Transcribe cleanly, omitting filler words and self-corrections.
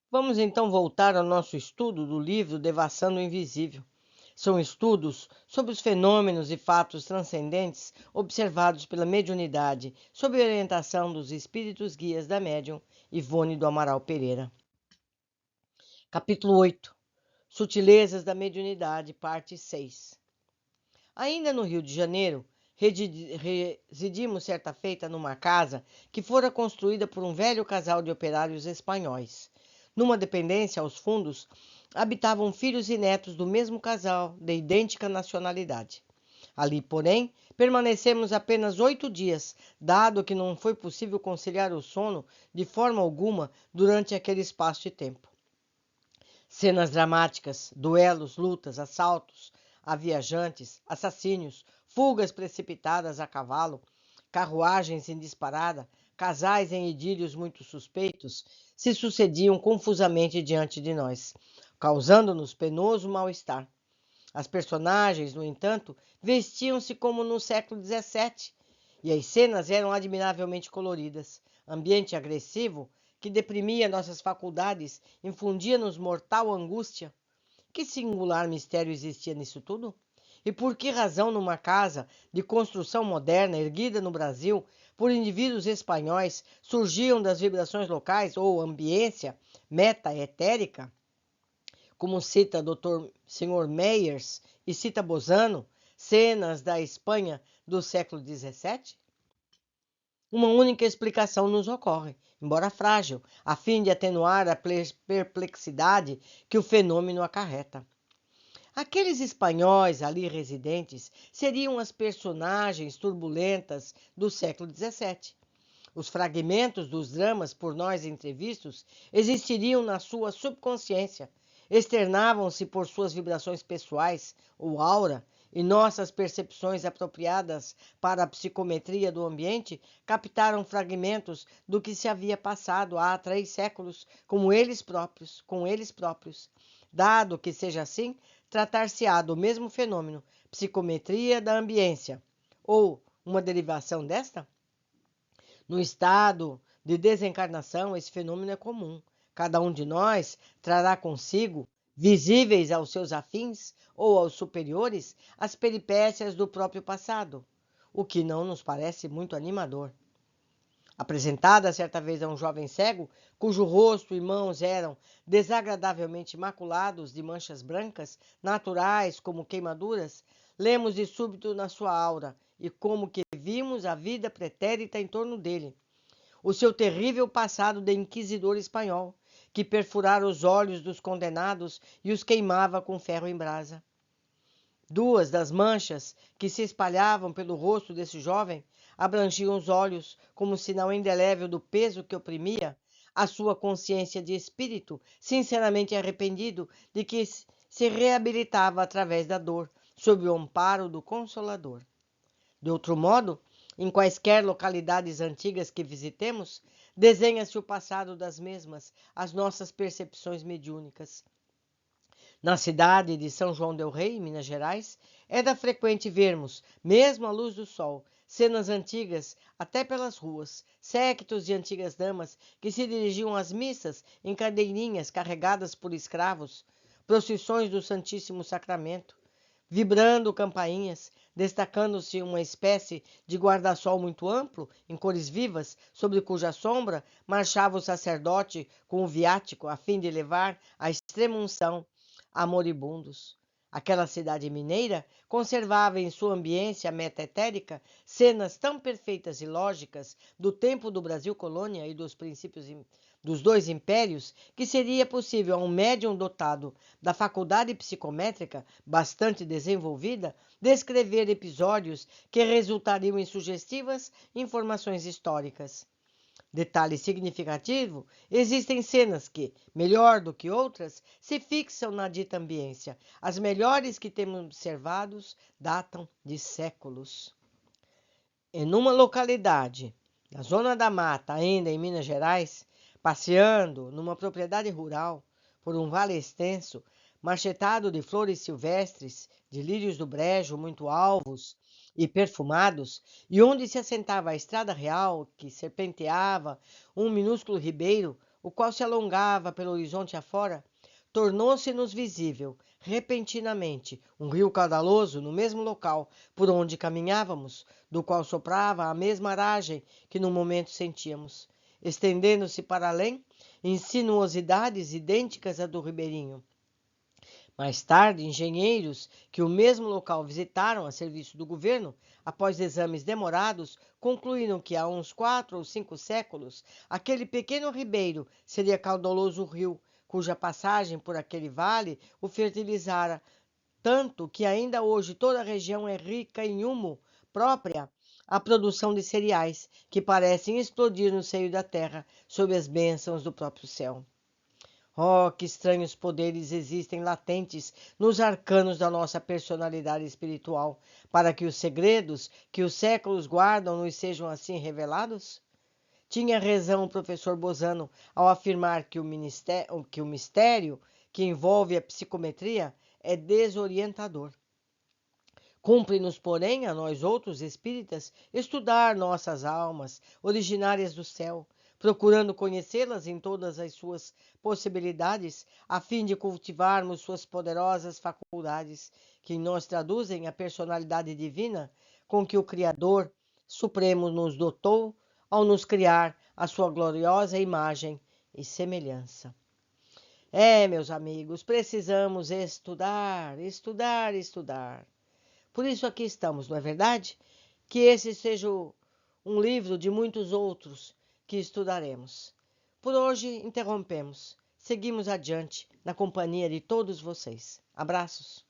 Vamos então voltar ao nosso estudo do livro Devassando o Invisível. São estudos sobre os fenômenos e fatos transcendentes observados pela mediunidade, sob orientação dos espíritos guias da médium Ivone do Amaral Pereira. Capítulo 8. Sutilezas da Mediunidade, parte 6. Ainda no Rio de Janeiro, residimos certa feita numa casa que fora construída por um velho casal de operários espanhóis. Numa dependência aos fundos, habitavam filhos e netos do mesmo casal, de idêntica nacionalidade. Ali, porém, permanecemos apenas 8 dias, dado que não foi possível conciliar o sono de forma alguma durante aquele espaço de tempo. Cenas dramáticas, duelos, lutas, assaltos a viajantes, assassínios, fugas precipitadas a cavalo, carruagens em disparada, casais em idílios muito suspeitos, se sucediam confusamente diante de nós, causando-nos penoso mal-estar. As personagens, no entanto, vestiam-se como no século XVII, e as cenas eram admiravelmente coloridas. Ambiente agressivo que deprimia nossas faculdades, infundia-nos mortal angústia. Que singular mistério existia nisso tudo? E por que razão, numa casa de construção moderna, erguida no Brasil por indivíduos espanhóis, surgiam das vibrações locais ou ambiência meta-etérica, como cita Dr. Sr. Meyers e cita Bozano, cenas da Espanha do século XVII? Uma única explicação nos ocorre, embora frágil, a fim de atenuar a perplexidade que o fenômeno acarreta. Aqueles espanhóis ali residentes seriam as personagens turbulentas do século XVII. Os fragmentos dos dramas por nós entrevistos existiriam na sua subconsciência, externavam-se por suas vibrações pessoais ou aura, e nossas percepções apropriadas para a psicometria do ambiente captaram fragmentos do que se havia passado há 3 séculos com eles próprios. Dado que seja assim, tratar-se-á do mesmo fenômeno, psicometria da ambiência, ou uma derivação desta? No estado de desencarnação, esse fenômeno é comum. Cada um de nós trará consigo, visíveis aos seus afins ou aos superiores, as peripécias do próprio passado, o que não nos parece muito animador. Apresentada certa vez a um jovem cego, cujo rosto e mãos eram desagradavelmente maculados de manchas brancas, naturais como queimaduras, lemos de súbito na sua aura, e como que vimos a vida pretérita em torno dele, o seu terrível passado de inquisidor espanhol, que perfurara os olhos dos condenados e os queimava com ferro em brasa. Duas das manchas que se espalhavam pelo rosto desse jovem abrangiam os olhos, como sinal indelével do peso que oprimia a sua consciência de espírito, sinceramente arrependido de que se reabilitava através da dor, sob o amparo do Consolador. De outro modo, em quaisquer localidades antigas que visitemos, desenha-se o passado das mesmas, as nossas percepções mediúnicas. Na cidade de São João del Rei, Minas Gerais, era frequente vermos, mesmo à luz do sol, cenas antigas até pelas ruas, séquitos de antigas damas que se dirigiam às missas em cadeirinhas carregadas por escravos, procissões do Santíssimo Sacramento, vibrando campainhas, destacando-se uma espécie de guarda-sol muito amplo, em cores vivas, sobre cuja sombra marchava o sacerdote com o viático, a fim de levar a extrema-unção a moribundos. Aquela cidade mineira conservava em sua ambiência meta-etérica cenas tão perfeitas e lógicas do tempo do Brasil colônia e dos princípios dos dois impérios, que seria possível a um médium dotado da faculdade psicométrica bastante desenvolvida descrever episódios que resultariam em sugestivas informações históricas. Detalhe significativo: existem cenas que, melhor do que outras, se fixam na dita ambiência. As melhores que temos observados datam de séculos. Em uma localidade, na zona da mata, ainda em Minas Gerais, passeando numa propriedade rural por um vale extenso, marchetado de flores silvestres, de lírios do brejo muito alvos e perfumados, e onde se assentava a estrada real que serpenteava um minúsculo ribeiro, o qual se alongava pelo horizonte afora, tornou-se-nos visível, repentinamente, um rio caudaloso no mesmo local por onde caminhávamos, do qual soprava a mesma aragem que no momento sentíamos, estendendo-se para além, em sinuosidades idênticas à do ribeirinho. Mais tarde, engenheiros que o mesmo local visitaram a serviço do governo, após exames demorados, concluíram que há uns 4 ou 5 séculos, aquele pequeno ribeiro seria caudaloso rio, cuja passagem por aquele vale o fertilizara, tanto que ainda hoje toda a região é rica em humo própria à produção de cereais, que parecem explodir no seio da terra sob as bênçãos do próprio céu. Oh, que estranhos poderes existem latentes nos arcanos da nossa personalidade espiritual, para que os segredos que os séculos guardam nos sejam assim revelados? Tinha razão o professor Bozano ao afirmar que o mistério que envolve a psicometria é desorientador. Cumpre-nos, porém, a nós outros espíritas, estudar nossas almas, originárias do céu, procurando conhecê-las em todas as suas possibilidades, a fim de cultivarmos suas poderosas faculdades, que em nós traduzem a personalidade divina com que o Criador Supremo nos dotou ao nos criar a sua gloriosa imagem e semelhança. Meus amigos, precisamos estudar, estudar, estudar. Por isso aqui estamos, não é verdade? Que esse seja um livro de muitos outros que estudaremos. Por hoje interrompemos. Seguimos adiante na companhia de todos vocês. Abraços.